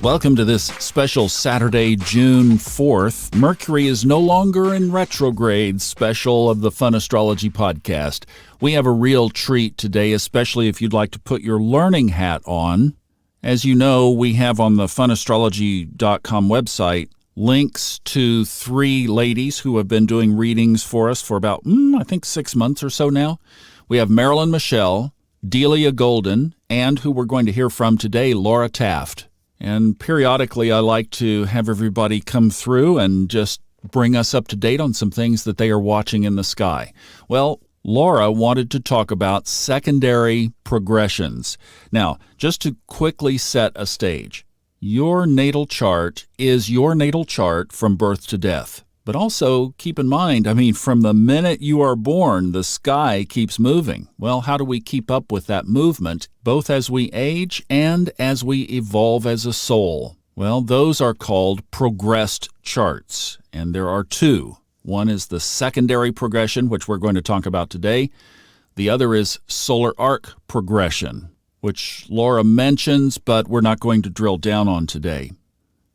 Welcome to this special Saturday, June 4th. Mercury is no longer in retrograde special of the Fun Astrology podcast. We have a real treat today, especially if you'd like to put your learning hat on. As you know, we have on the funastrology.com website links to three ladies who have been doing readings for us for about, 6 months or so now. We have Marilyn Michelle, Delia Golden, and who we're going to hear from today, Laura Taft. And periodically, I like to have everybody come through and just bring us up to date on some things that they are watching in the sky. Well, Laura wanted to talk about secondary progressions. Now, just to quickly set a stage, your natal chart is your natal chart from birth to death. But also, keep in mind, from the minute you are born, the sky keeps moving. Well, how do we keep up with that movement, both as we age and as we evolve as a soul? Well, those are called progressed charts, and there are two. One is the secondary progression, which we're going to talk about today. The other is solar arc progression, which Laura mentions, but we're not going to drill down on today.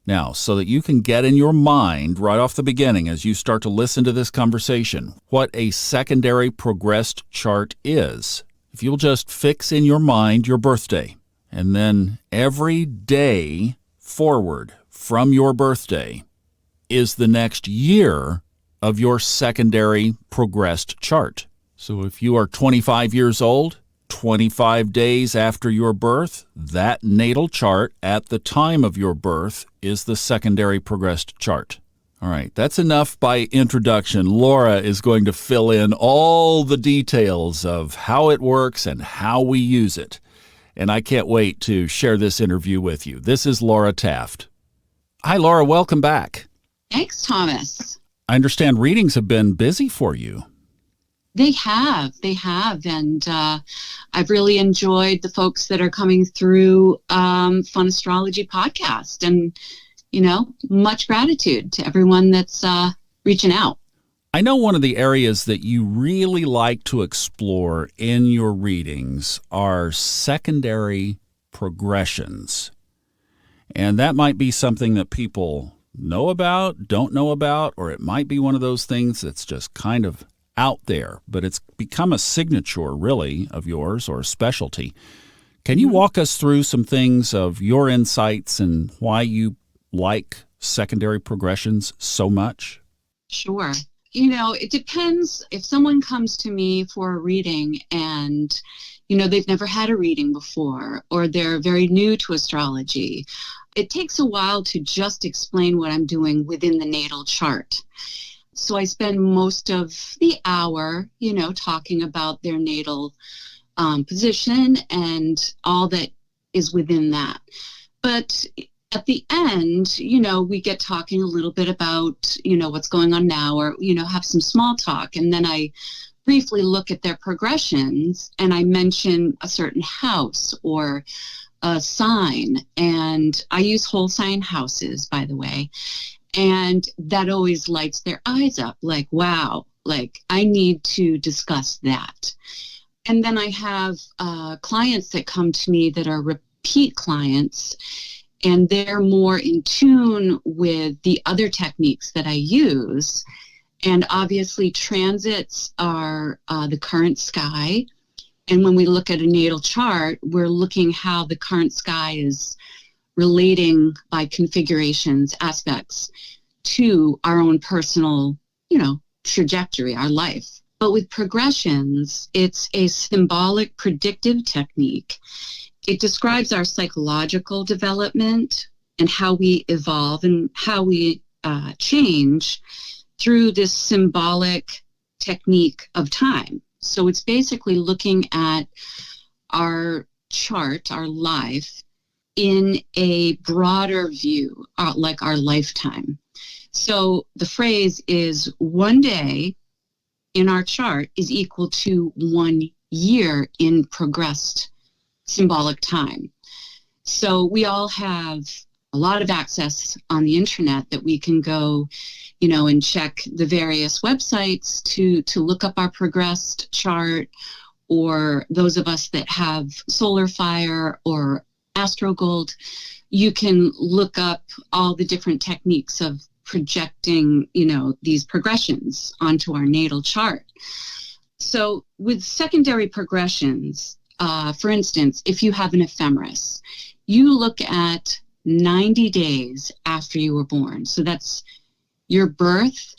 Now, so that you can get in your mind right off the beginning as you start to listen to this conversation, what a secondary progressed chart is, if you'll just fix in your mind your birthday, and then every day forward from your birthday is the next year of your secondary progressed chart. So if you are 25 years old, 25 days after your birth, that natal chart at the time of your birth is the secondary progressed chart. All right, that's enough by introduction. Laura is going to fill in all the details of how it works and how we use it. And I can't wait to share this interview with you. This is Laura Taft. Hi, Laura. Welcome back. Thanks, Thomas. I understand readings have been busy for you. They have. And I've really enjoyed the folks that are coming through Fun Astrology podcast. And, much gratitude to everyone that's reaching out. I know one of the areas that you really like to explore in your readings are secondary progressions. And that might be something that people know about, don't know about, or it might be one of those things that's just kind of out there, but it's become a signature, really, of yours or a specialty. Can you walk us through some things of your insights and why you like secondary progressions so much? Sure. It depends. If someone comes to me for a reading and, they've never had a reading before, or they're very new to astrology, it takes a while to just explain what I'm doing within the natal chart. So I spend most of the hour, talking about their natal position and all that is within that. But at the end, we get talking a little bit about, what's going on now, or, have some small talk. And then I briefly look at their progressions and I mention a certain house or a sign. And I use whole sign houses, by the way. And that always lights their eyes up, like, wow, like I need to discuss that. And then I have clients that come to me that are repeat clients, and they're more in tune with the other techniques that I use. And obviously transits are the current sky. And when we look at a natal chart, we're looking how the current sky is relating by configurations, aspects to our own personal, trajectory, our life. But with progressions, it's a symbolic predictive technique. It describes our psychological development and how we evolve and how we change through this symbolic technique of time. So it's basically looking at our chart, our life, in a broader view, like our lifetime. So the phrase is 1 day in our chart is equal to 1 year in progressed symbolic time. So we all have a lot of access on the internet that we can go, and check the various websites to look up our progressed chart, or those of us that have solar fire or AstroGold, you can look up all the different techniques of projecting, these progressions onto our natal chart. So with secondary progressions, for instance, if you have an ephemeris, you look at 90 days after you were born. So that's your birth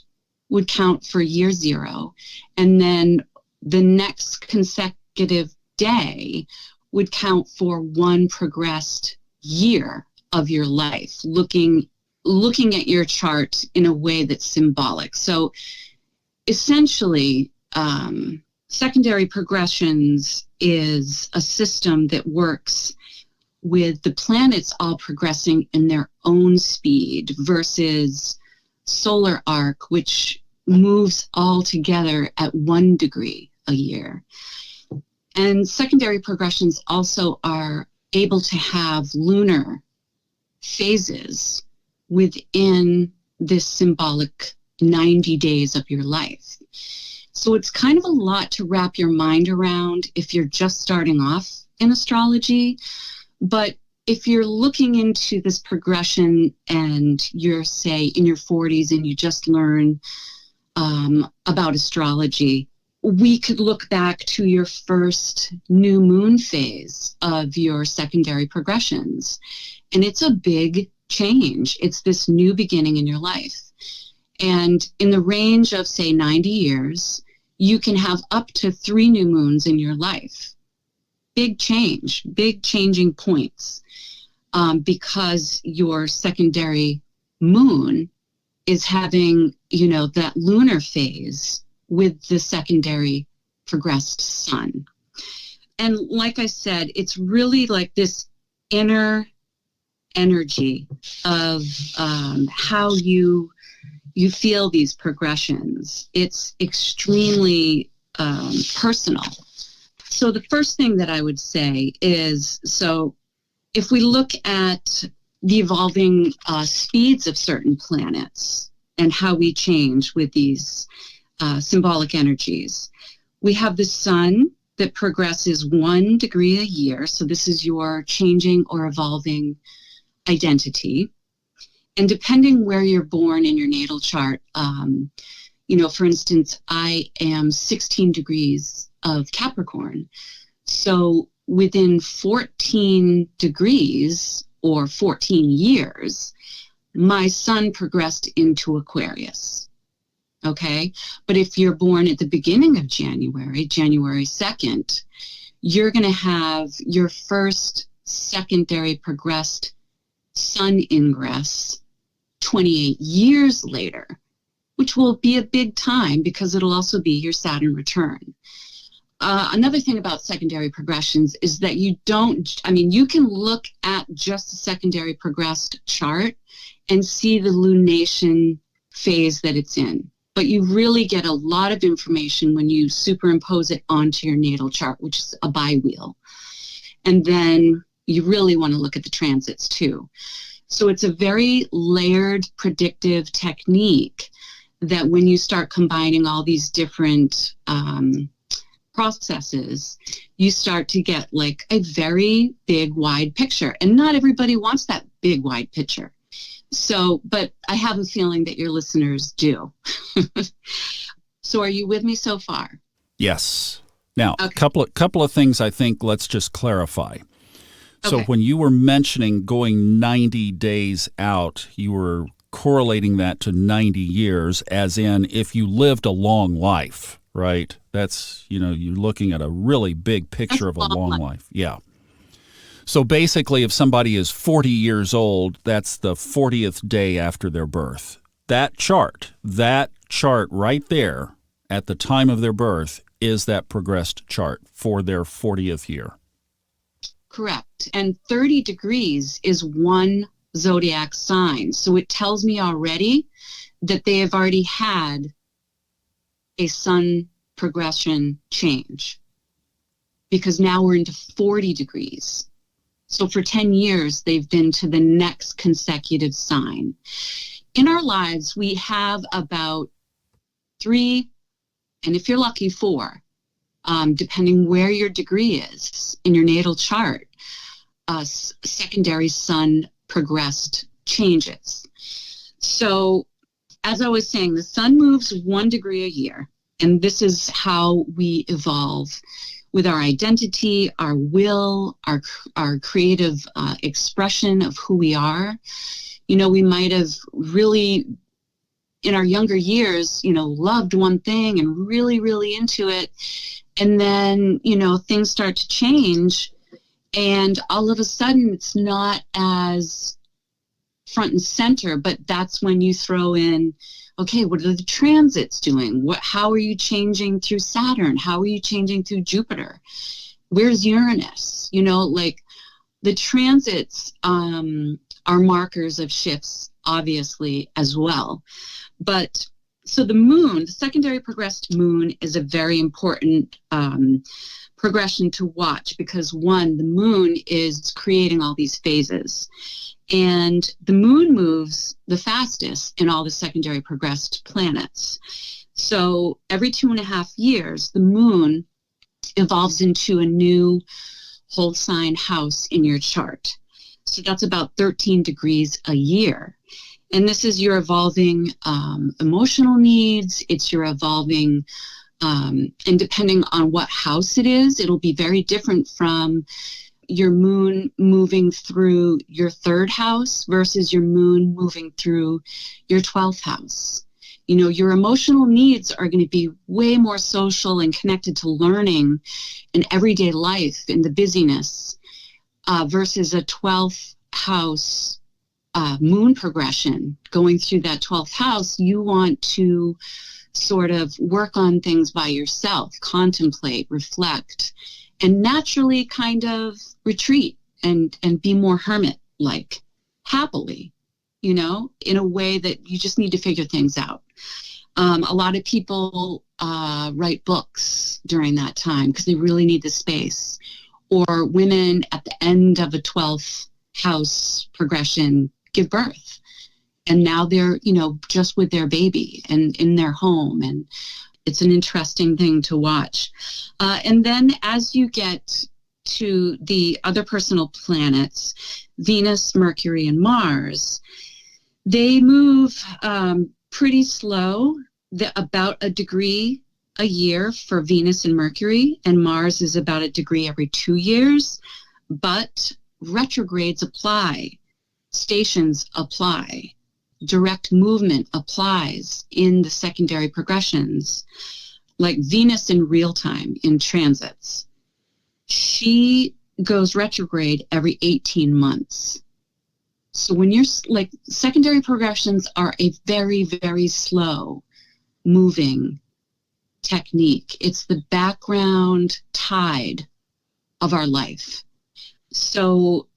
would count for year 0, and then the next consecutive day would count for one progressed year of your life, looking at your chart in a way that's symbolic. So essentially, secondary progressions is a system that works with the planets all progressing in their own speed versus solar arc, which moves all together at 1 degree a year. And secondary progressions also are able to have lunar phases within this symbolic 90 days of your life. So it's kind of a lot to wrap your mind around if you're just starting off in astrology. But if you're looking into this progression and you're, say, in your 40s and you just learn about astrology, we could look back to your first new moon phase of your secondary progressions. And it's a big change. It's this new beginning in your life. And in the range of, say, 90 years, you can have up to 3 new moons in your life. Big change, big changing points, because your secondary moon is having, that lunar phase with the secondary progressed sun. And like I said, it's really like this inner energy of how you feel these progressions. It's extremely personal. So the first thing that I would say is, so if we look at the evolving speeds of certain planets and how we change with these symbolic energies, we have the sun that progresses 1 degree a year. So this is your changing or evolving identity. And depending where you're born in your natal chart, for instance, I am 16 degrees of Capricorn. So within 14 degrees or 14 years, my sun progressed into Aquarius. Okay. But if you're born at the beginning of January 2nd, you're going to have your first secondary progressed sun ingress 28 years later, which will be a big time because it'll also be your Saturn return. Another thing about secondary progressions is that you can look at just the secondary progressed chart and see the lunation phase that it's in. But you really get a lot of information when you superimpose it onto your natal chart, which is a biwheel. And then you really want to look at the transits too. So it's a very layered predictive technique that when you start combining all these different processes, you start to get like a very big, wide picture. And not everybody wants that big, wide picture. So, but I have a feeling that your listeners do. So are you with me so far? Yes. Now, okay. a couple of things I think let's just clarify. So Okay. when you were mentioning going 90 days out, you were correlating that to 90 years, as in if you lived a long life, right? That's, you're looking at a really big picture of a long life. Yeah. So basically, if somebody is 40 years old, that's the 40th day after their birth. That chart right there at the time of their birth is that progressed chart for their 40th year. Correct. And 30 degrees is one zodiac sign. So it tells me already that they have already had a sun progression change, because now we're into 40 degrees. So for 10 years, they've been to the next consecutive sign. In our lives, we have about 3, and if you're lucky, 4, depending where your degree is in your natal chart, secondary sun progressed changes. So, as I was saying, the sun moves 1 degree a year, and this is how we evolve with our identity, our will, our creative expression of who we are. We might have really, in our younger years, loved one thing and really, really into it. And then, things start to change. And all of a sudden, it's not as front and center, but that's when you throw in, okay, what are the transits doing? How are you changing through Saturn? How are you changing through Jupiter? Where's Uranus? The transits are markers of shifts, obviously, as well. But so the moon, the secondary progressed moon, is a very important progression to watch because, one, the moon is creating all these phases. And the moon moves the fastest in all the secondary progressed planets. So every 2.5 years, the moon evolves into a new whole sign house in your chart. So that's about 13 degrees a year. And this is your evolving emotional needs. It's your evolving, and depending on what house it is, it'll be very different from your moon moving through your 3rd house versus your moon moving through your 12th house. Your emotional needs are going to be way more social and connected to learning and everyday life in the busyness versus a 12th house moon progression. Going through that 12th house, you want to sort of work on things by yourself, contemplate, reflect, and naturally kind of retreat and be more hermit-like, happily, in a way that you just need to figure things out. A lot of people write books during that time because they really need the space. Or women at the end of a 12th house progression give birth. And now they're, just with their baby and in their home. And it's an interesting thing to watch. And then as you get to the other personal planets, Venus, Mercury, and Mars, they move pretty slow, about a degree a year for Venus and Mercury, and Mars is about a degree every 2 years. But retrogrades apply, stations apply. Direct movement applies in the secondary progressions, like Venus in real time in transits. She goes retrograde every 18 months. So when you're secondary progressions are a very, very slow moving technique. It's the background tide of our life. So,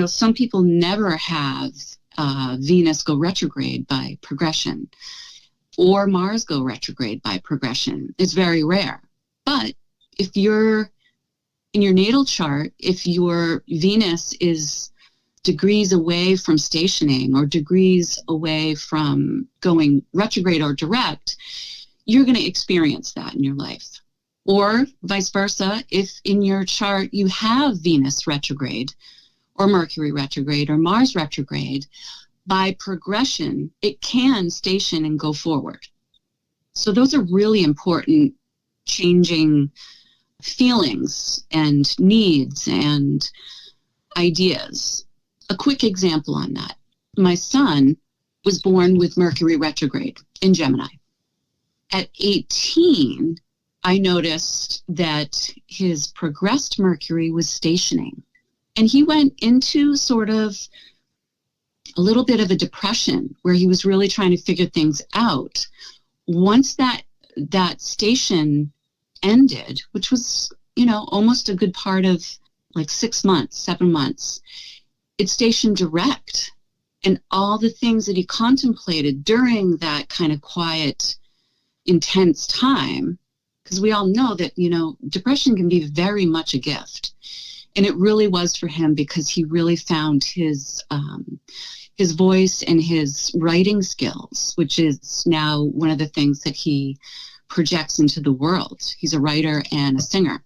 some people never have Venus go retrograde by progression or Mars go retrograde by progression. It's very rare. But if you're in your natal chart, if your Venus is degrees away from stationing or degrees away from going retrograde or direct, you're going to experience that in your life. Or vice versa, if in your chart you have Venus retrograde or Mercury retrograde or Mars retrograde, by progression, it can station and go forward. So those are really important changing feelings and needs and ideas. A quick example on that. My son was born with Mercury retrograde in Gemini. At 18, I noticed that his progressed Mercury was stationing. And he went into sort of a little bit of a depression where he was really trying to figure things out. Once that station ended, which was, almost a good part of like 6 months, 7 months, it stationed direct. And all the things that he contemplated during that kind of quiet, intense time, because we all know that, depression can be very much a gift. And it really was for him because he really found his voice and his writing skills, which is now one of the things that he projects into the world. He's a writer and a singer.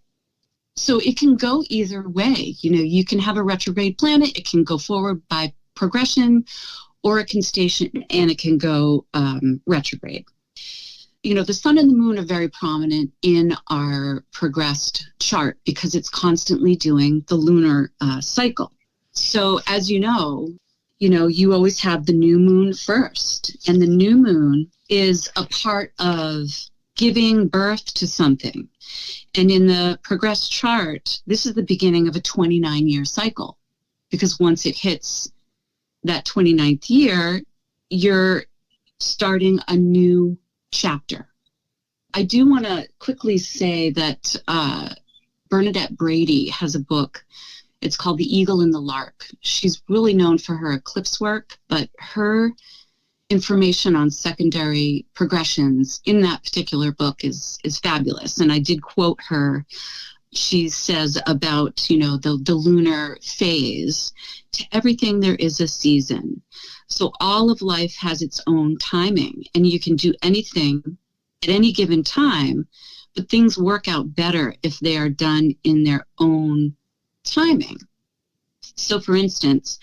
So it can go either way. You can have a retrograde planet, it can go forward by progression, or it can station and it can go retrograde. The sun and the moon are very prominent in our progressed chart because it's constantly doing the lunar cycle. So as you always have the new moon first, and the new moon is a part of giving birth to something. And in the progressed chart, this is the beginning of a 29-year cycle, because once it hits that 29th year, you're starting a new chapter. I do want to quickly say that Bernadette Brady has a book. It's called The Eagle and the Lark. She's really known for her eclipse work, but her information on secondary progressions in that particular book is fabulous. And I did quote her. She says about, the lunar phase, to everything there is a season. So all of life has its own timing, and you can do anything at any given time, but things work out better if they are done in their own timing. So for instance,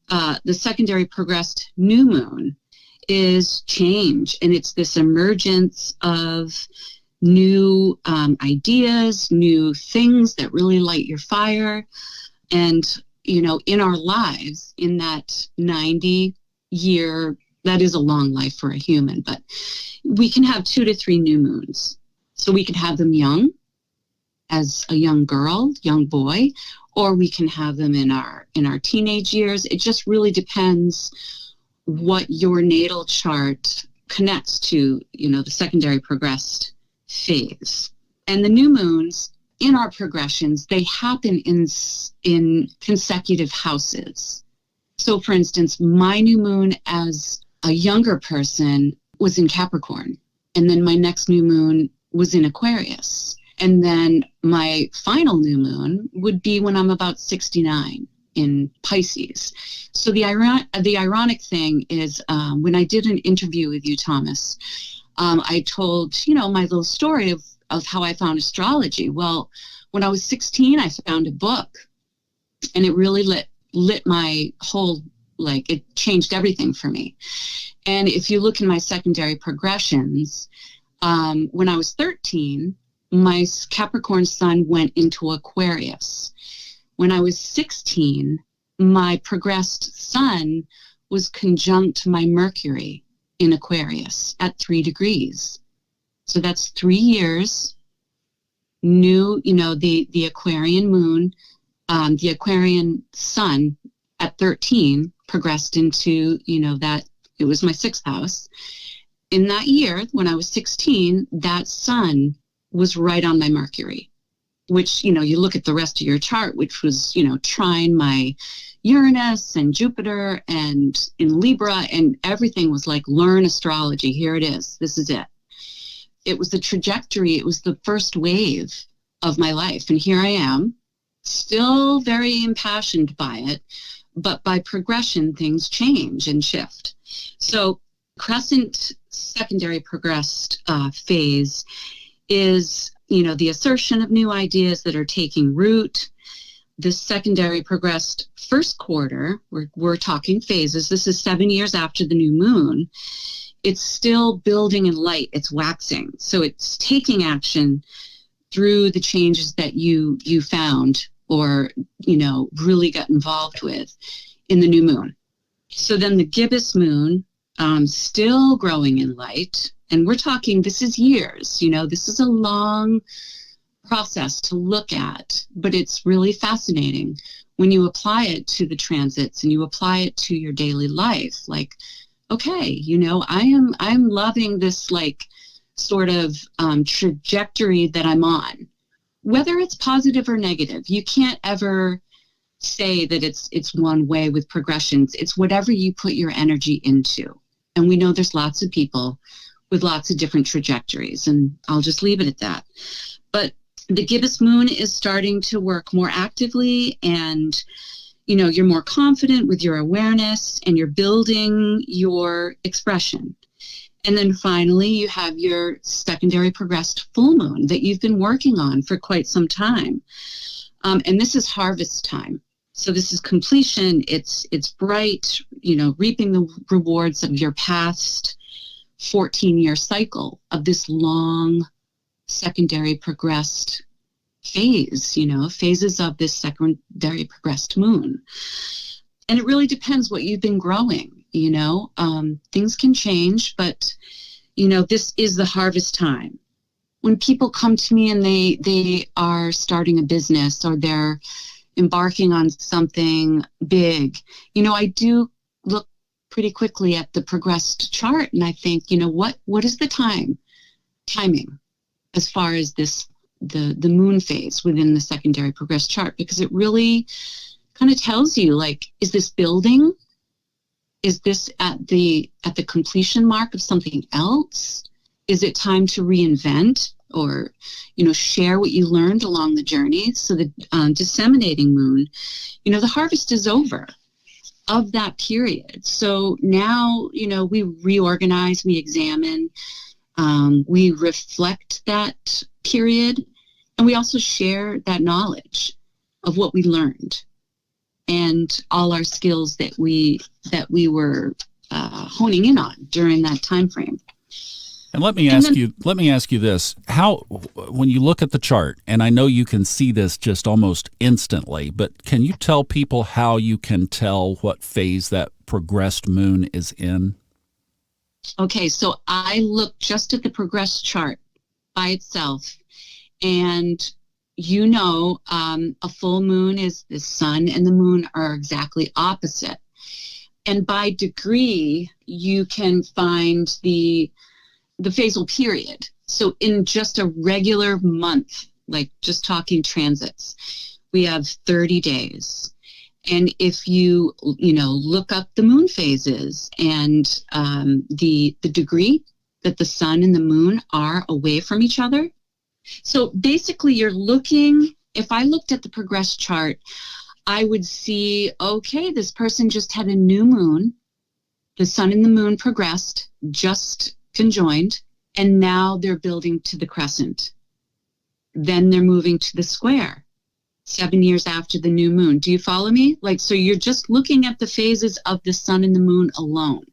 the secondary progressed new moon is change, and it's this emergence of new ideas, new things that really light your fire. And, in our lives, in that 90-year, that is a long life for a human, but we can have 2 to 3 new moons. So we can have them young, as a young girl, young boy, or we can have them in our teenage years. It just really depends what your natal chart connects to, the secondary progressed phase. And the new moons in our progressions, they happen in consecutive houses. So for instance, my new moon as a younger person was in Capricorn, and then my next new moon was in Aquarius. And then my final new moon would be when I'm about 69 in Pisces. So the ironic thing is when I did an interview with you, Thomas, I told, my little story of how I found astrology. Well, when I was 16, I found a book, and it really lit my whole, it changed everything for me. And if you look in my secondary progressions, when I was 13, my Capricorn sun went into Aquarius. When I was 16, my progressed sun was conjunct my Mercury in Aquarius at 3 degrees. So that's 3 years. New, the Aquarian moon, the Aquarian sun at 13 progressed into, that it was my 6th house. In that year, when I was 16, that sun was right on my Mercury, which, you look at the rest of your chart, which was, trine my Uranus and Jupiter and in Libra, and everything was like, learn astrology. Here it is. This is it. It was the trajectory. It was the first wave of my life. And here I am, still very impassioned by it. But by progression, things change and shift. So crescent secondary progressed phase is, the assertion of new ideas that are taking root. The secondary progressed first quarter, we're talking phases. This is 7 years after the new moon. It's still building in light. It's waxing. So it's taking action through the changes that you found or, really got involved with in the new moon. So then the gibbous moon, still growing in light. And we're talking, this is years, this is a long process to look at, but it's really fascinating when you apply it to the transits and you apply it to your daily life. Like, okay, I'm loving this sort of trajectory that I'm on, whether it's positive or negative. You can't ever say that it's one way with progressions. It's whatever you put your energy into. And we know there's lots of people with lots of different trajectories, and I'll just leave it at that. But the gibbous moon is starting to work more actively, and you're more confident with your awareness, and you're building your expression. And then finally, you have your secondary progressed full moon that you've been working on for quite some time. And this is harvest time. So this is completion. It's bright, reaping the rewards of your past 14-year cycle of this long secondary progressed phase, phases of this secondary progressed moon. And it really depends what you've been growing. Things can change, but this is the harvest time. When people come to me and they are starting a business or they're embarking on something big, I do look pretty quickly at the progressed chart and I think, what is the timing as far as the moon phase within the secondary progressed chart? Because it really kind of tells you, like, is this building? Is this at the completion mark of something else? Is it time to reinvent or, share what you learned along the journey? So the disseminating moon, the harvest is over of that period. So now, we reorganize, we examine, we reflect that period, and we also share that knowledge of what we learned and all our skills that we were honing in on during that time frame. And let me ask you this: how, when you look at the chart, and I know you can see this just almost instantly, but can you tell people how you can tell what phase that progressed moon is in? Okay, so I look just at the progressed chart by itself, and a full moon is the sun and the moon are exactly opposite. And by degree, you can find the phasal period. So in just a regular month, like just talking transits, we have 30 days. And if you, look up the moon phases and the degree that the sun and the moon are away from each other. So basically you're looking, if I looked at the progressed chart, I would see, okay, this person just had a new moon. The sun and the moon progressed, just conjoined, and now they're building to the crescent. Then they're moving to the square 7 years after the new moon. Do you follow me? So you're just looking at the phases of the sun and the moon alone.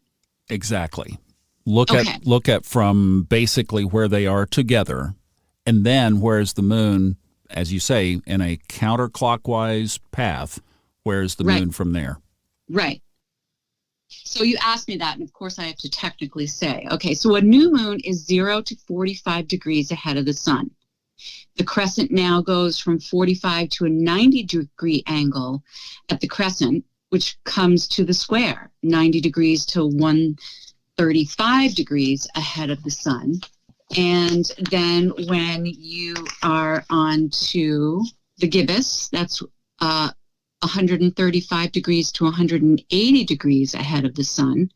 Exactly. Look at from basically where they are together, and then where's the moon, as you say, in a counterclockwise path, where's the moon from there? Right. So you asked me that, and of course I have to technically say, okay, so a new moon is 0 to 45 degrees ahead of the sun. The crescent now goes from 45 to a 90-degree angle at the crescent, which comes to the square, 90 degrees to 135 degrees ahead of the sun. And then when you are on to the gibbous, that's 135 degrees to 180 degrees ahead of the sun.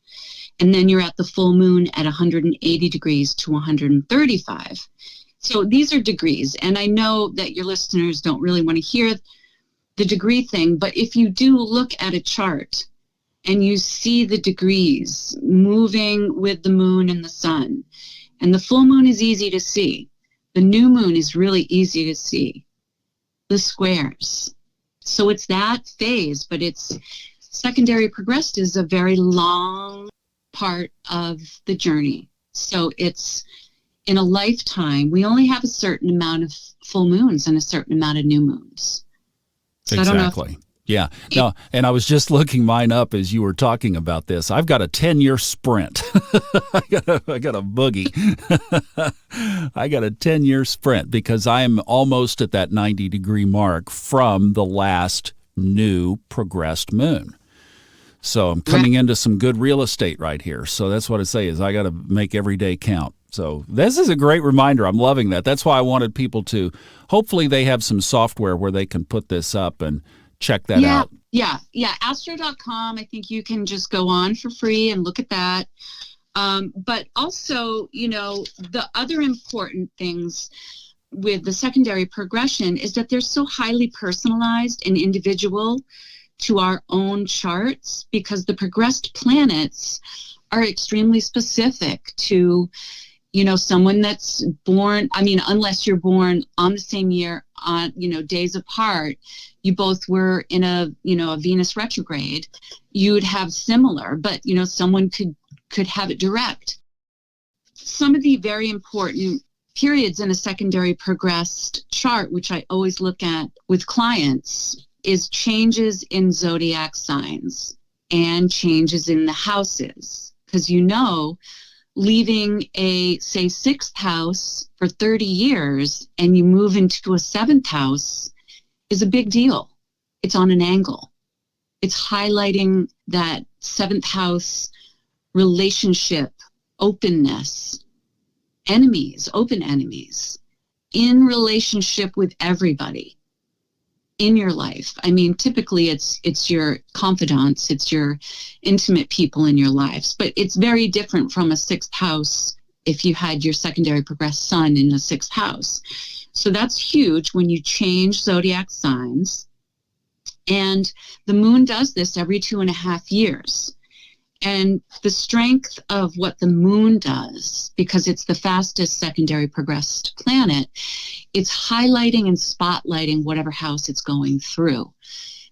And then you're at the full moon at 180 degrees to 135. So these are degrees. And I know that your listeners don't really want to hear the degree thing, but if you do look at a chart and you see the degrees moving with the moon and the sun, and the full moon is easy to see. The new moon is really easy to see. The squares. So it's that phase, but it's secondary progressed is a very long part of the journey. So it's in a lifetime, we only have a certain amount of full moons and a certain amount of new moons. So exactly. Yeah. No, and I was just looking mine up as you were talking about this. I've got a 10-year sprint. I got a boogie. I got a 10-year sprint because I'm almost at that 90-degree mark from the last new progressed moon. So I'm coming into some good real estate right here. So that's what I say is I got to make every day count. So this is a great reminder. I'm loving that. That's why I wanted people to, hopefully they have some software where they can put this up and check that out. Yeah. Astro.com. I think you can just go on for free and look at that. But also, the other important things with the secondary progression is that they're so highly personalized and individual to our own charts, because the progressed planets are extremely specific to, someone that's born, unless you're born on the same year, on, days apart, you both were in a Venus retrograde, you would have similar, but, someone could have it direct. Some of the very important periods in a secondary progressed chart, which I always look at with clients, is changes in zodiac signs and changes in the houses. Because leaving a, say, 6th house for 30 years and you move into a 7th house is a big deal. It's on an angle. It's highlighting that 7th house relationship, openness, enemies, open enemies, in relationship with everybody in your life. Typically it's your confidants, it's your intimate people in your lives, but it's very different from a 6th house if you had your secondary progressed sun in the 6th house. So that's huge when you change zodiac signs. And the moon does this every 2.5 years. And the strength of what the moon does, because it's the fastest secondary progressed planet, it's highlighting and spotlighting whatever house it's going through.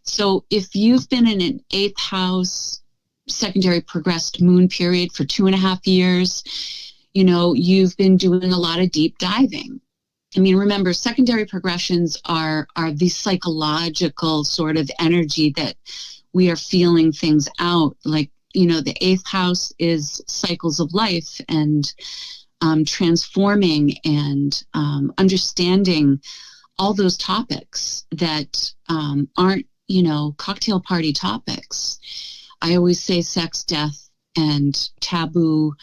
So if you've been in an 8th house secondary progressed moon period for 2.5 years, you've been doing a lot of deep diving. Remember, secondary progressions are the psychological sort of energy that we are feeling things out. Like, the 8th house is cycles of life and transforming and understanding all those topics that aren't, cocktail party topics. I always say sex, death, and taboo.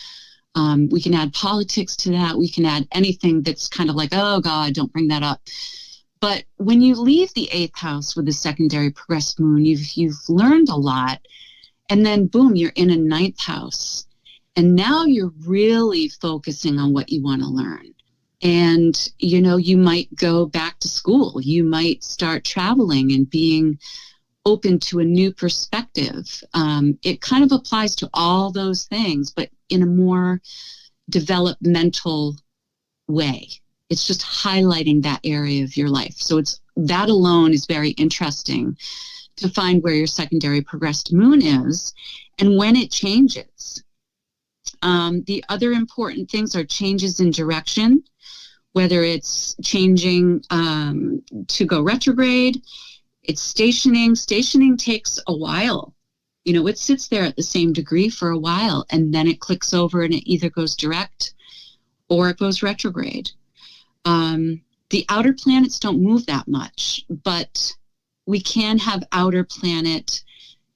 We can add politics to that. We can add anything that's kind of like, oh God, don't bring that up. But when you leave the 8th house with the secondary progressed moon, you've learned a lot. And then boom, you're in a 9th house. And now you're really focusing on what you want to learn. And, you might go back to school. You might start traveling and being open to a new perspective. It kind of applies to all those things, but in a more developmental way. It's just highlighting that area of your life. So that alone is very interesting to find where your secondary progressed moon is and when it changes. The other important things are changes in direction, whether it's changing to go retrograde, it's stationing. Stationing takes a while. It sits there at the same degree for a while, and then it clicks over and it either goes direct or it goes retrograde. The outer planets don't move that much, but we can have outer planet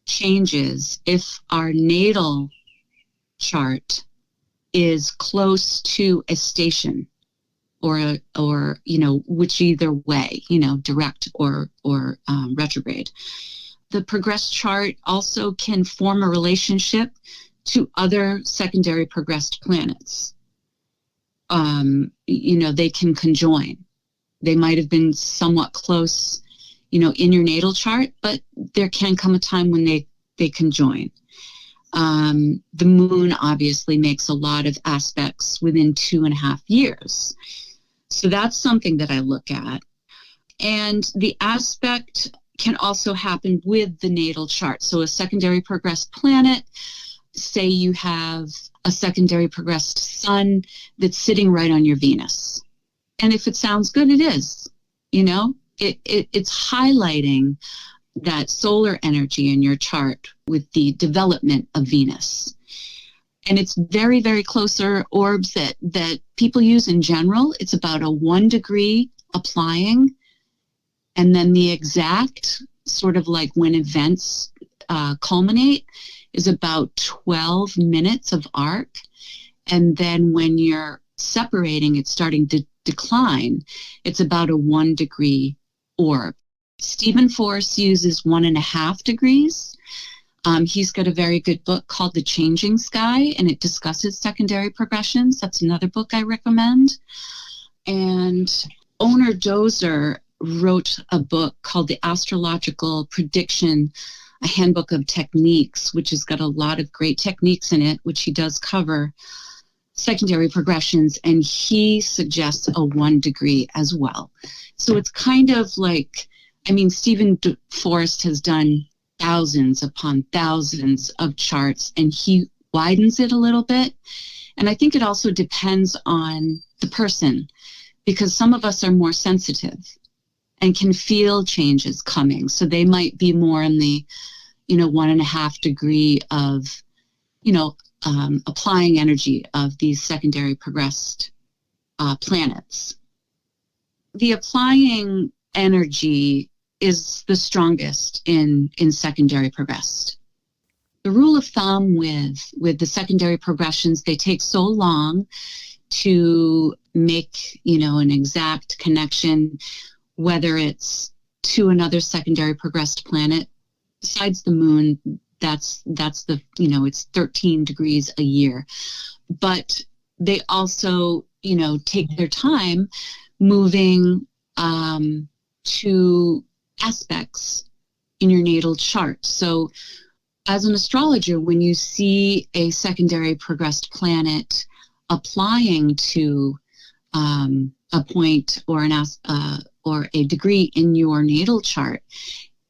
changes if our natal chart is close to a station or which either way, direct or retrograde. The progressed chart also can form a relationship to other secondary progressed planets. They can conjoin. They might have been somewhat close in your natal chart, but there can come a time when they conjoin. The moon obviously makes a lot of aspects within 2.5 years. So that's something that I look at. And the aspect can also happen with the natal chart. So a secondary progressed planet, say you have a secondary progressed sun that's sitting right on your Venus. And if it sounds good, it is, it's highlighting that solar energy in your chart with the development of Venus. And it's very, very closer orbs that people use in general. It's about a 1 degree applying. And then the exact sort of like when events culminate is about 12 minutes of arc. And then when you're separating, it's starting to decline. It's about a 1 degree orb. Stephen Forrest uses 1.5 degrees. He's got a very good book called The Changing Sky, and it discusses secondary progressions. That's another book I recommend. And Owner Dozer wrote a book called The Astrological Prediction, a Handbook of Techniques, which has got a lot of great techniques in it, which he does cover secondary progressions, and he suggests a 1 degree as well. So it's kind of like, I mean, Stephen Forrest has done thousands upon thousands of charts, and he widens it a little bit. And I think it also depends on the person, because some of us are more sensitive and can feel changes coming. So they might be more in the, 1.5 degree of, applying energy of these secondary progressed planets. The applying energy is the strongest in secondary progressed. The rule of thumb with the secondary progressions, they take so long to make, an exact connection, whether it's to another secondary progressed planet. Besides the moon, that's the, it's 13 degrees a year. But they also, take their time moving to aspects in your natal chart. So as an astrologer, when you see a secondary progressed planet applying to a point or or a degree in your natal chart,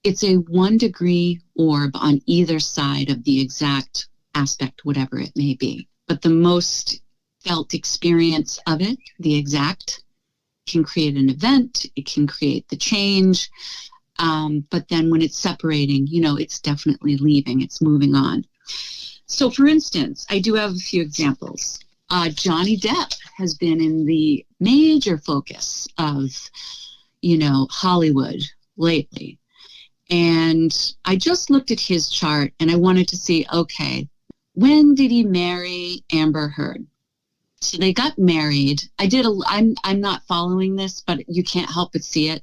it's a 1 degree orb on either side of the exact aspect, whatever it may be. But the most felt experience of it, the exact, can create an event, it can create the change. But then when it's separating, it's definitely leaving, it's moving on. So for instance, I do have a few examples. Johnny Depp has been in the major focus of, Hollywood lately. And I just looked at his chart and I wanted to see, okay, when did he marry Amber Heard? So they got married. I'm not following this, but you can't help but see it.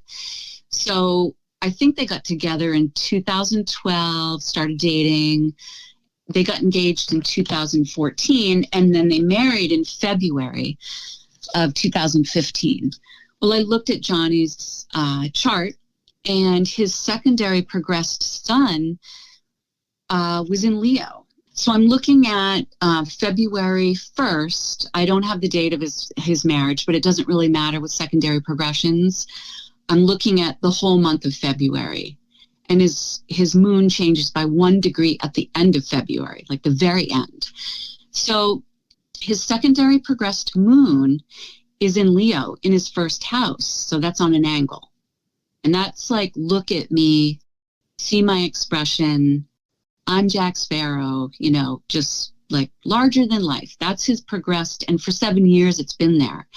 So I think they got together in 2012, started dating. They got engaged in 2014, and then they married in February of 2015. Well, I looked at Johnny's chart, and his secondary progressed sun was in Leo. So I'm looking at February 1st. I don't have the date of his marriage, but it doesn't really matter with secondary progressions. I'm looking at the whole month of February, and his moon changes by 1 degree at the end of February, like the very end. So his secondary progressed moon is in Leo in his first house. So that's on an angle. And that's like, look at me, see my expression. I'm Jack Sparrow, just like larger than life. That's his progressed. And for 7 years, it's been there.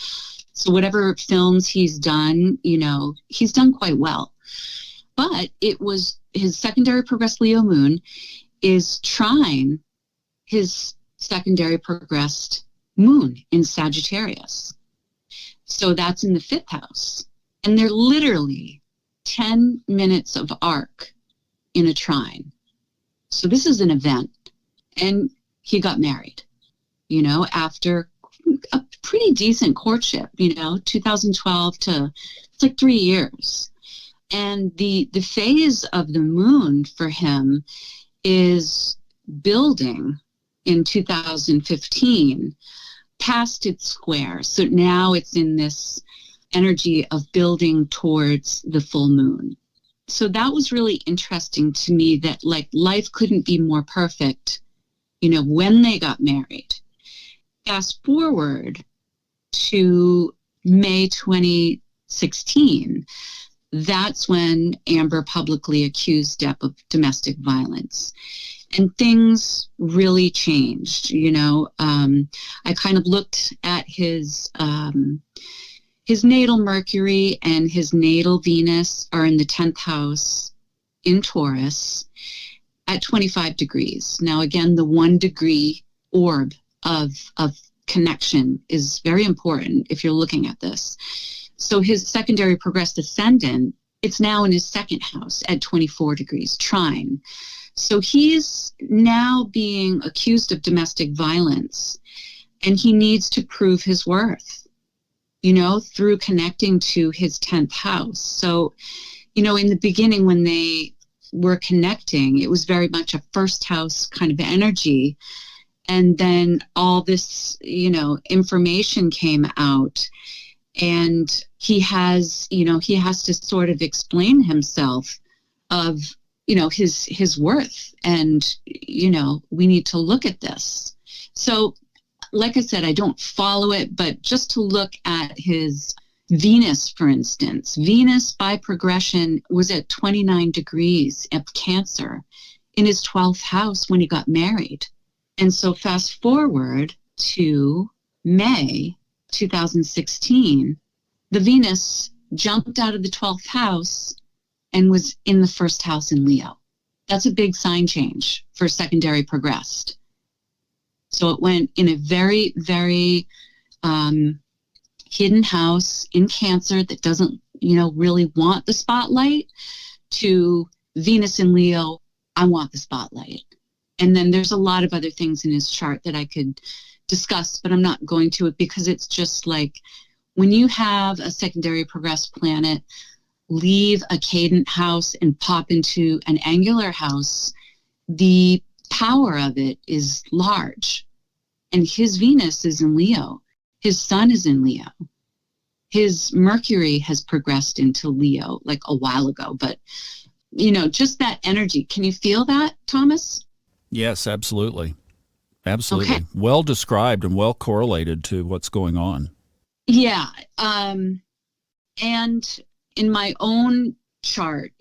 So whatever films he's done, he's done quite well. But it was his secondary progressed Leo moon is trine his secondary progressed moon in Sagittarius. So that's in the 5th house. And they're literally 10 minutes of arc in a trine. So this is an event. And he got married, after a pretty decent courtship, 2012 to, it's like 3 years. And the phase of the moon for him is building in 2015 past its square. So now it's in this energy of building towards the full moon. So that was really interesting to me, that like life couldn't be more perfect, when they got married. Fast forward to May 2016, that's when Amber publicly accused Depp of domestic violence. And things really changed, I kind of looked at his natal Mercury and his natal Venus are in the 10th house in Taurus at 25 degrees. Now, again, the 1 degree orb of connection is very important if you're looking at this. So his secondary progressed ascendant, it's now in his 2nd house at 24 degrees, trine. So he's now being accused of domestic violence, and he needs to prove his worth. through connecting to his 10th house. So, in the beginning when they were connecting, it was very much a first house kind of energy. And then all this, information came out, and he has to sort of explain himself of, his worth. And, we need to look at this. So, like I said, I don't follow it, but just to look at his Venus, for instance, Venus by progression was at 29 degrees of Cancer in his 12th house when he got married. And so fast forward to May 2016, the Venus jumped out of the 12th house and was in the first house in Leo. That's a big sign change for secondary progressed. So it went in a very, very hidden house in Cancer that doesn't, really want the spotlight, to Venus in Leo, I want the spotlight. And then there's a lot of other things in his chart that I could discuss, but I'm not going to it, because it's just like when you have a secondary progressed planet leave a cadent house and pop into an angular house, the power of it is large. And his Venus is in Leo. His sun is in Leo. His Mercury has progressed into Leo like a while ago, but just that energy. Can you feel that, Thomas? Yes, absolutely. Absolutely. Okay. Well described and well correlated to what's going on. Yeah. And in my own chart,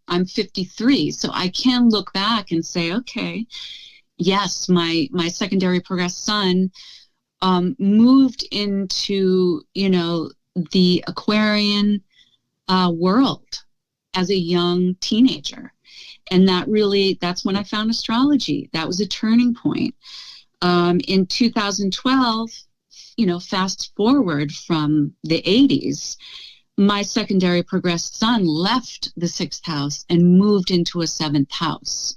I'm 53, so I can look back and say, okay, yes, my secondary progressed sun moved into, the Aquarian world as a young teenager. And that's when I found astrology. That was a turning point. In 2012, fast forward from the 80s, my secondary progressed sun left the 6th house and moved into a 7th house.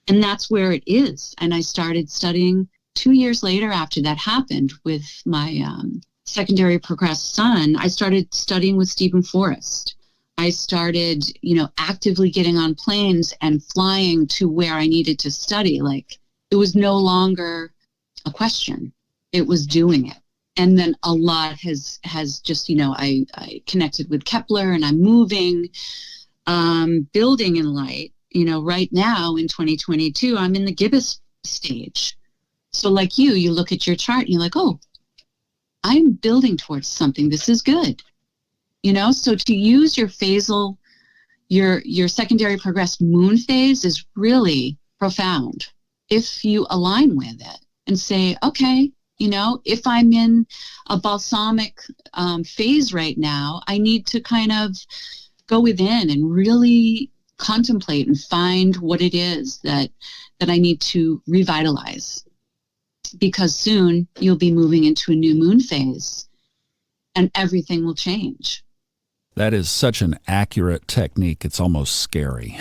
And that's where it is. And I started studying 2 years later after that happened with my secondary progressed sun. I started studying with Stephen Forrest. I started, actively getting on planes and flying to where I needed to study. Like, it was no longer a question. It was doing it. And then a lot has just, I connected with Kepler, and I'm moving, building in light. Right now in 2022, I'm in the gibbous stage. So like you look at your chart and you're like, oh, I'm building towards something. This is good. So to use your phasal, your secondary progressed moon phase is really profound if you align with it and say, okay, if I'm in a balsamic phase right now, I need to kind of go within and really contemplate and find what it is that I need to revitalize, because soon you'll be moving into a new moon phase and everything will change. That is such an accurate technique. It's almost scary.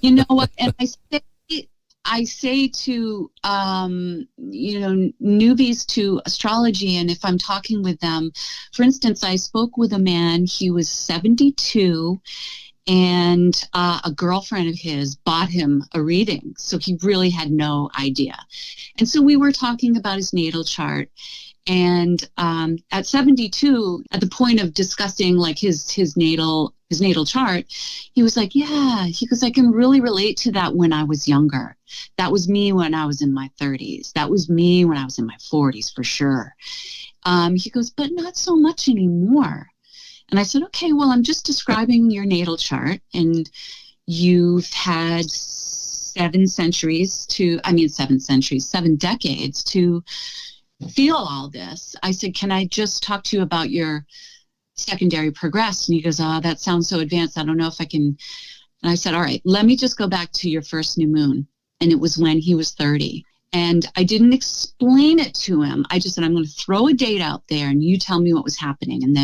You know what? And I say to, newbies to astrology, and if I'm talking with them, for instance, I spoke with a man, he was 72, and a girlfriend of his bought him a reading. So he really had no idea. And so we were talking about his natal chart. And at 72, at the point of discussing like his natal chart, he was like, yeah, he goes, I can really relate to that when I was younger. That was me when I was in my 30s. That was me when I was in my 40s, for sure. He goes, but not so much anymore. And I said, okay, well, I'm just describing your natal chart, and you've had 7 decades to feel all this. I said, can I just talk to you about your secondary progress? And he goes, oh, that sounds so advanced. I don't know if I can. And I said, all right, let me just go back to your first new moon. And it was when he was 30. And I didn't explain it to him. I just said, I'm going to throw a date out there and you tell me what was happening. And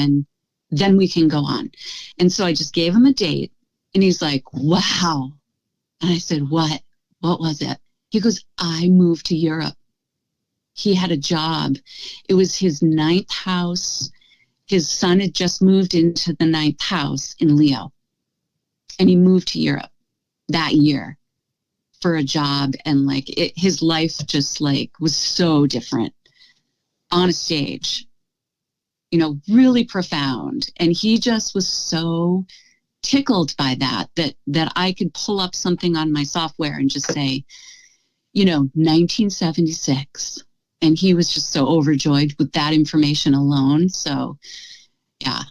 then we can go on. And so I just gave him a date, and he's like, wow. And I said, what? What was it? He goes, I moved to Europe. He had a job. It was his ninth house. His son had just moved into the ninth house in Leo, and he moved to Europe that year for a job. And his life just was so different on a stage, really profound. And he just was so tickled by that I could pull up something on my software and just say, 1976. And he was just so overjoyed with that information alone. So, yeah,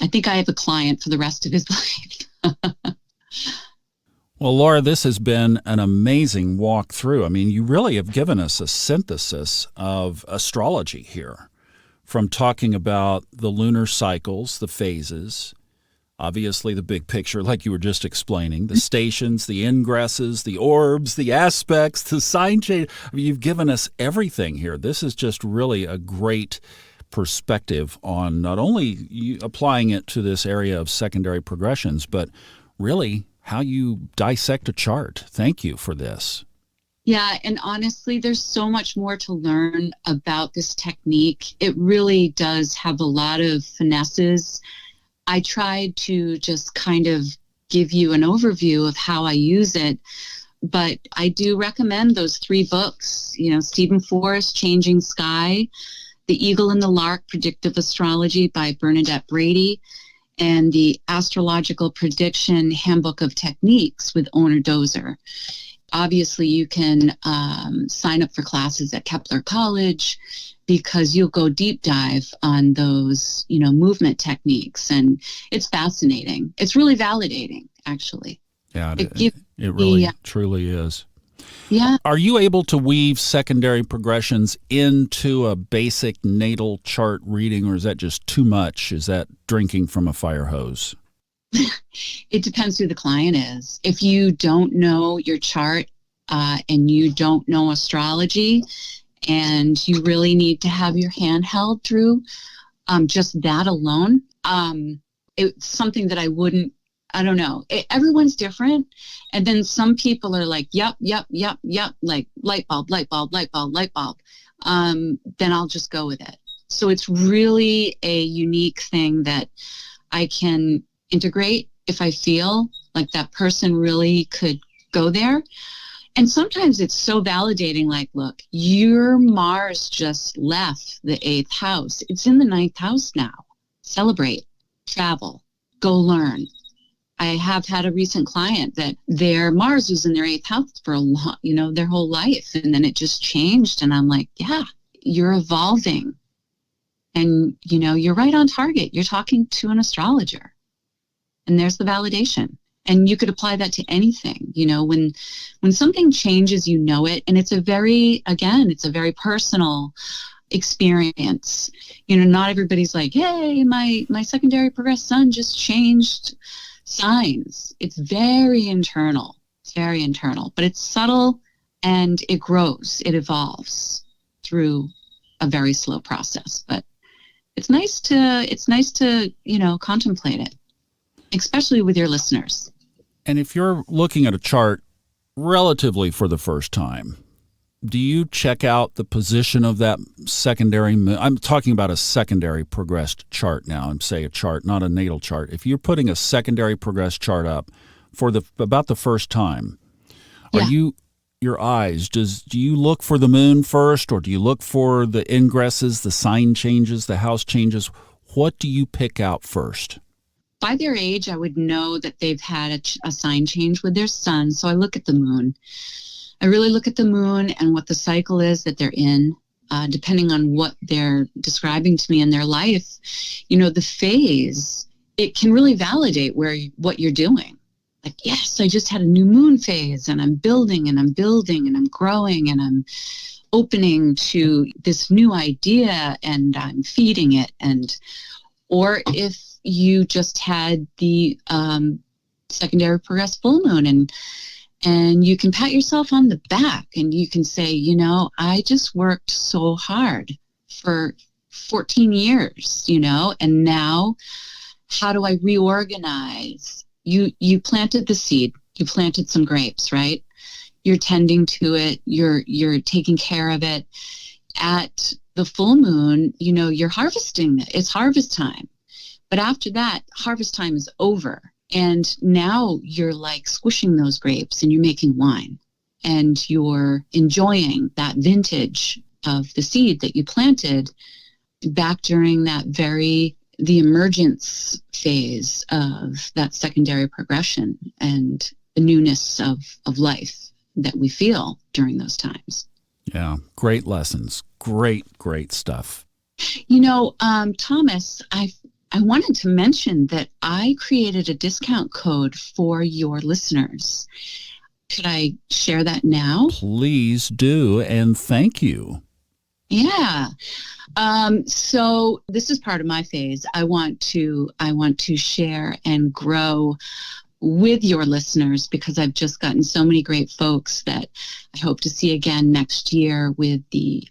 I think I have a client for the rest of his life. Well, Laura, this has been an amazing walk through. I mean, you really have given us a synthesis of astrology here, from talking about the lunar cycles, the phases, obviously the big picture, like you were just explaining, the stations, the ingresses, the orbs, the aspects, the sign change. I mean, you've given us everything here. This is just really a great perspective on not only applying it to this area of secondary progressions, but really how you dissect a chart. Thank you for this. Yeah, and honestly, there's so much more to learn about this technique. It really does have a lot of finesses. I tried to just kind of give you an overview of how I use it, but I do recommend those 3 books, Stephen Forrest, Changing Sky, The Eagle and the Lark, Predictive Astrology by Bernadette Brady, and the Astrological Prediction Handbook of Techniques with Owner Dozer. Obviously, you can sign up for classes at Kepler College because you'll go deep dive on those, movement techniques. And it's fascinating. It's really validating, actually. Yeah, it really truly is. Yeah. Are you able to weave secondary progressions into a basic natal chart reading, or is that just too much? Is that drinking from a fire hose? It depends who the client is. If you don't know your chart and you don't know astrology and you really need to have your hand held through just that alone, it's something that I don't know. Everyone's different. And then some people are like, yep, like light bulb. Then I'll just go with it. So it's really a unique thing that I can integrate if I feel like that person really could go there. And sometimes it's so validating, like, look, your Mars just left the 8th house. It's in the 9th house now. Celebrate, travel, go learn. I have had a recent client that their Mars was in their 8th house for their whole life. And then it just changed. And I'm like, yeah, you're evolving. And, you're right on target. You're talking to an astrologer. And there's the validation. And you could apply that to anything. When something changes, it. And it's a very personal experience. Not everybody's like, hey, my secondary progressed sun just changed signs. It's very internal. But it's subtle and it grows. It evolves through a very slow process. But it's nice to contemplate it, especially with your listeners. And if you're looking at a chart relatively for the first time, do you check out the position of that secondary moon? I'm talking about a secondary progressed chart now. I'm saying a chart, not a natal chart. If you're putting a secondary progressed chart up for about the first time, your eyes, do you look for the moon first, or do you look for the ingresses, the sign changes, the house changes? What do you pick out first? By their age, I would know that they've had a sign change with their sun. So I look at the moon. I really look at the moon and what the cycle is that they're in, depending on what they're describing to me in their life. The phase, it can really validate what you're doing. Like, yes, I just had a new moon phase and I'm building and I'm growing and I'm opening to this new idea and I'm feeding it. Or if you just had the secondary progressed full moon and you can pat yourself on the back and you can say, I just worked so hard for 14 years, and now how do I reorganize? You planted the seed, you planted some grapes, right? You're tending to it, you're taking care of it. at the full moon, you're harvesting it. It's harvest time. But after that, harvest time is over. And now you're like squishing those grapes and you're making wine and you're enjoying that vintage of the seed that you planted back during the emergence phase of that secondary progression and the newness of life that we feel during those times. Yeah, great lessons. Great stuff. Thomas, I wanted to mention that I created a discount code for your listeners. Could I share that now? Please do, and thank you. Yeah. So this is part of my phase. I want to share and grow with your listeners because I've just gotten so many great folks that I hope to see again next year with the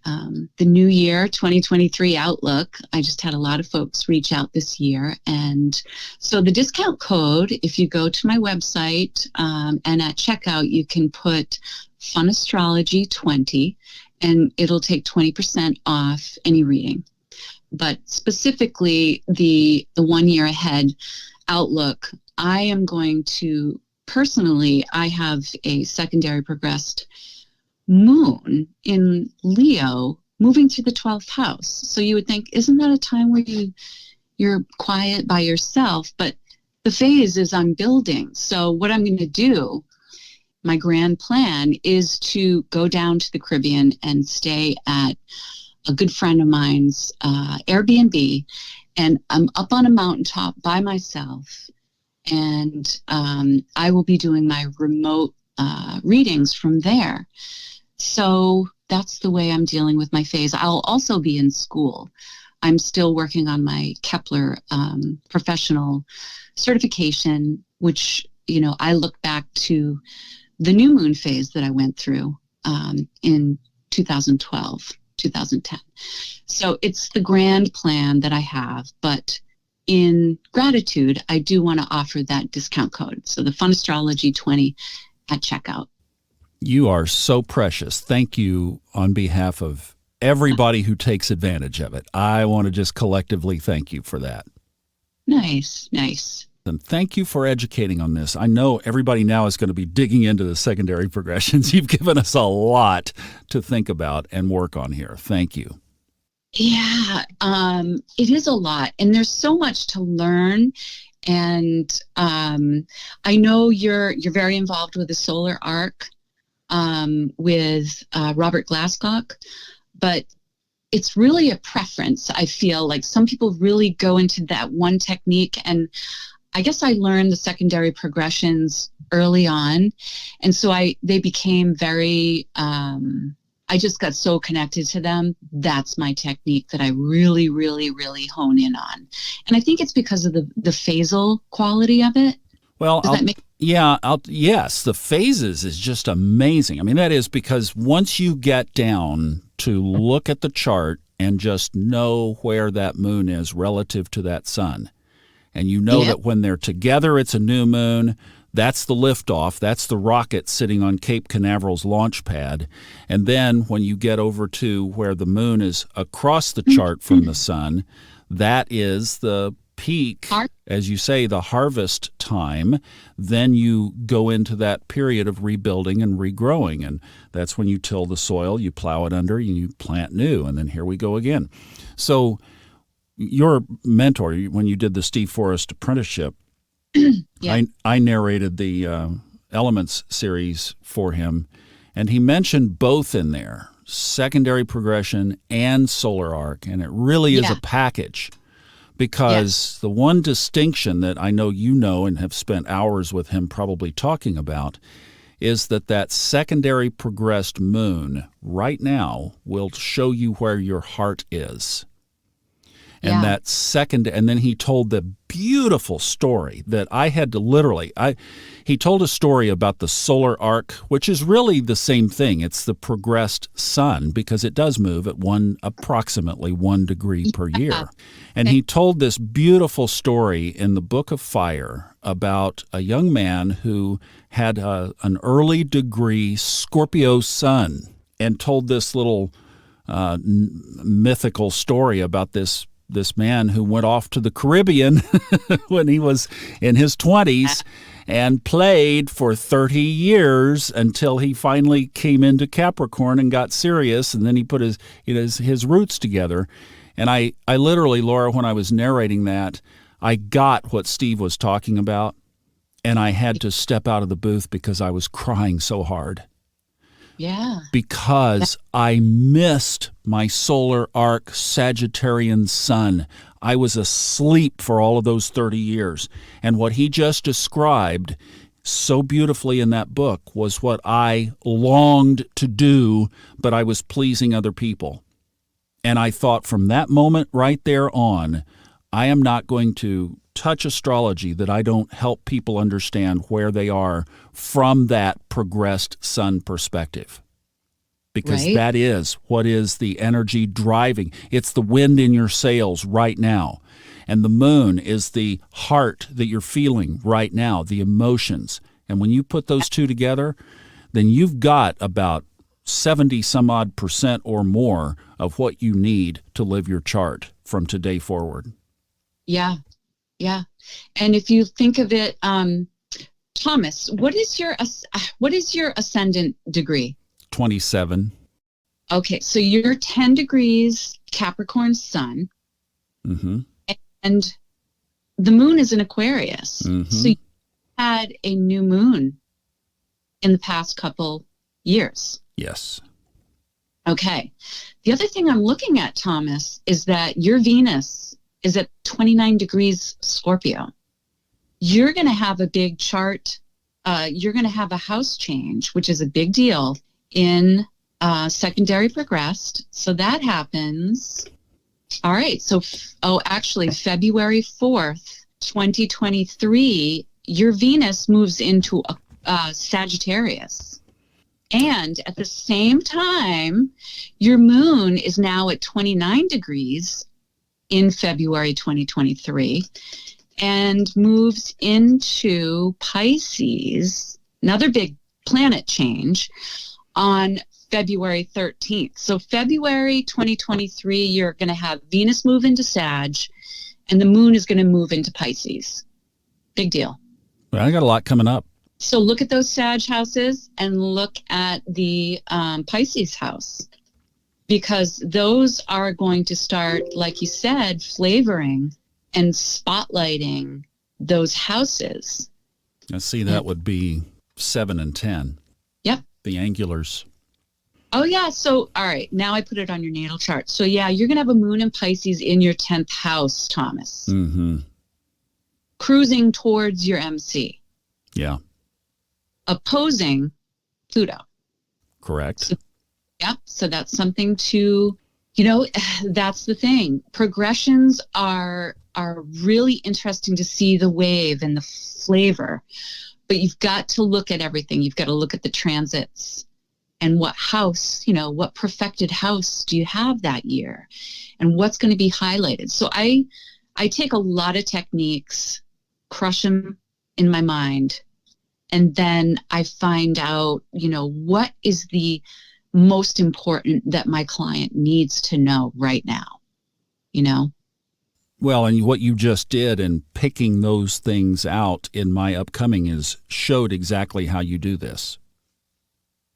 new year 2023 outlook. I just had a lot of folks reach out this year. And so the discount code, if you go to my website and at checkout, you can put FunAstrology20 and it'll take 20% off any reading. But specifically the 1 year ahead outlook, I am going to personally, I have a secondary progressed moon in Leo moving through the 12th house. So you would think, isn't that a time where you're quiet by yourself? But the phase is I'm building. So what I'm going to do, my grand plan is to go down to the Caribbean and stay at a good friend of mine's Airbnb. And I'm up on a mountaintop by myself. And I will be doing my remote readings from there. So that's the way I'm dealing with my phase. I'll also be in school. I'm still working on my Kepler professional certification, which, I look back to the new moon phase that I went through in 2012, 2010. So it's the grand plan that I have, but in gratitude, I do want to offer that discount code. So the FunAstrology20 at checkout. You are so precious. Thank you on behalf of everybody who takes advantage of it. I want to just collectively thank you for that. Nice. And thank you for educating on this. I know everybody now is going to be digging into the secondary progressions. You've given us a lot to think about and work on here. Thank you. Yeah, it is a lot, and there's so much to learn. And I know you're very involved with the solar arc with Robert Glasscock, but it's really a preference. I feel like some people really go into that one technique, and I guess I learned the secondary progressions early on, and so they became very. I just got so connected to them. That's my technique that I really, really, really hone in on. And I think it's because of the phasal quality of it. Well, yes, the phases is just amazing. I mean, that is because once you get down to look at the chart and just know where that moon is relative to that sun, and you know that when they're together, it's a new moon. That's the liftoff. That's the rocket sitting on Cape Canaveral's launch pad. And then when you get over to where the moon is across the chart from the sun, that is the peak, as you say, the harvest time. Then you go into that period of rebuilding and regrowing. And that's when you till the soil, you plow it under, and you plant new. And then here we go again. So your mentor, when you did the Steve Forrest apprenticeship, I narrated the Elements series for him, and he mentioned both in there, secondary progression and solar arc, and it really is a package because the one distinction that I know you know and have spent hours with him probably talking about is that secondary progressed moon right now will show you where your heart is. And that second, and then he told the beautiful story that I had to literally, he told a story about the solar arc, which is really the same thing. It's the progressed sun because it does move at approximately 1 degree per year. And he told this beautiful story in the Book of Fire about a young man who had an early degree Scorpio sun and told this little mythical story about this man who went off to the Caribbean when he was in his 20s and played for 30 years until he finally came into Capricorn and got serious, and then he put his roots together. And I literally, Laura, when I was narrating that, I got what Steve was talking about, and I had to step out of the booth because I was crying so hard. Yeah. Because I missed my solar arc Sagittarian sun. I was asleep for all of those 30 years. And what he just described so beautifully in that book was what I longed to do, but I was pleasing other people. And I thought from that moment right there on, I am not going to touch astrology that I don't help people understand where they are from that progressed sun perspective. Because Right. that is what is the energy driving. It's the wind in your sails right now. And the moon is the heart that you're feeling right now, the emotions. And when you put those two together, then you've got about 70 some odd % or more of what you need to live your chart from today forward. Yeah. Yeah. And if you think of it, Thomas, what is your ascendant degree? 27. Okay, so you're 10 degrees Capricorn sun, Mm-hmm. and the moon is in Aquarius. Mm-hmm. So you had a new moon in the past couple years. Yes. Okay. The other thing I'm looking at, Thomas, is that your Venus is at 29 degrees Scorpio. You're going to have a big chart. You're going to have a house change, which is a big deal in secondary progressed. So that happens. All right. So, actually, February 4th, 2023, your Venus moves into a Sagittarius. And at the same time, your moon is now at 29 degrees in February 2023 and moves into Pisces, another big planet change, on February 13th. So February 2023, you're going to have Venus move into Sag, and the moon is going to move into Pisces. Big deal. Well, I got a lot coming up. So look at those Sag houses and look at the Pisces house, because those are going to start, like you said, flavoring and spotlighting those houses. I see that would be 7 and 10. Yep. The angulars. Oh, yeah. So, all right. Now I put it on your natal chart. So, yeah, you're going to have a moon in Pisces in your 10th house, Thomas. Mm-hmm. Cruising towards your MC. Yeah. Opposing Pluto. Correct. Yep. So that's something to, that's the thing. Progressions are really interesting to see the wave and the flavor, but you've got to look at everything. You've got to look at the transits and what house, what perfected house do you have that year and what's going to be highlighted. So I take a lot of techniques, crush them in my mind, and then I find out, what is the most important that my client needs to know right now, Well, and what you just did in picking those things out in my upcoming showed exactly how you do this.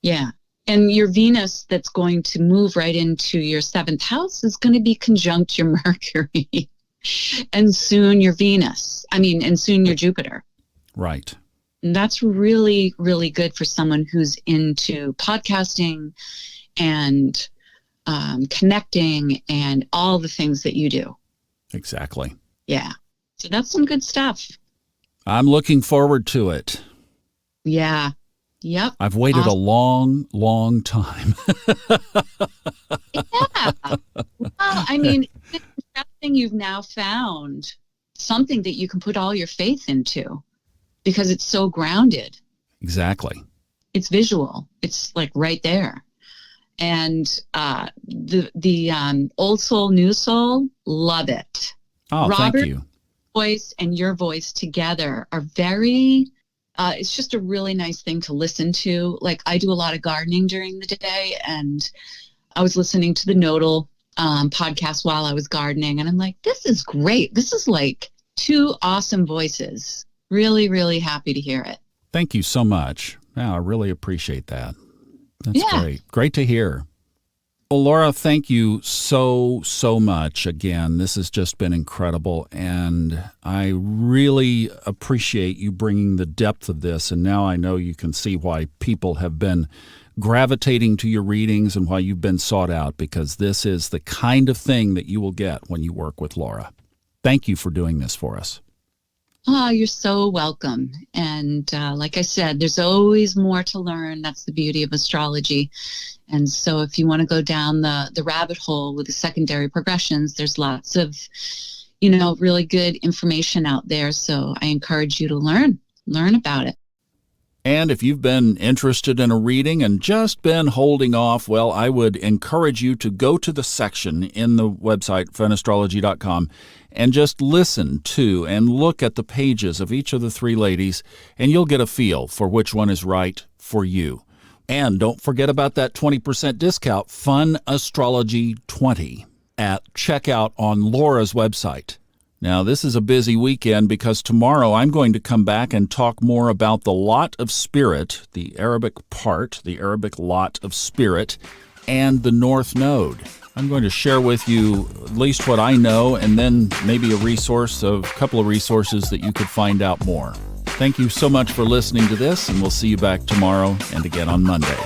Yeah. And your Venus that's going to move right into your 7th house is going to be conjunct your Mercury and soon your and soon your Jupiter. Right. And that's really, really good for someone who's into podcasting and connecting and all the things that you do. Exactly. Yeah. So that's some good stuff. I'm looking forward to it. Yeah. Yep. I've waited a long, long time. Yeah. Well, it's interesting you've now found something that you can put all your faith into because it's so grounded. Exactly. It's visual. It's like right there. And the old soul, new soul, love it. Oh, Robert's thank you. voice and your voice together are very, it's just a really nice thing to listen to. Like I do a lot of gardening during the day, and I was listening to the Nodal podcast while I was gardening, and I'm like, this is great. This is like two awesome voices. Really, really happy to hear it. Thank you so much. Yeah, I really appreciate that. That's Yeah. great. Great to hear. Well, Laura, thank you so much. Again, this has just been incredible, and I really appreciate you bringing the depth of this, and now I know you can see why people have been gravitating to your readings and why you've been sought out, because this is the kind of thing that you will get when you work with Laura. Thank you for doing this for us. Oh, you're so welcome. And like I said, there's always more to learn. That's the beauty of astrology. And so if you want to go down the rabbit hole with the secondary progressions, there's lots of, really good information out there. So I encourage you to learn about it. And if you've been interested in a reading and just been holding off, well, I would encourage you to go to the section in the website, funastrology.com, and just listen to and look at the pages of each of the three ladies, and you'll get a feel for which one is right for you. And don't forget about that 20% discount, Fun Astrology 20, at checkout on Laura's website. Now, this is a busy weekend because tomorrow I'm going to come back and talk more about the lot of spirit, the Arabic part, the Arabic lot of spirit, and the North Node. I'm going to share with you at least what I know, and then maybe a couple of resources that you could find out more. Thank you so much for listening to this, and we'll see you back tomorrow and again on Monday.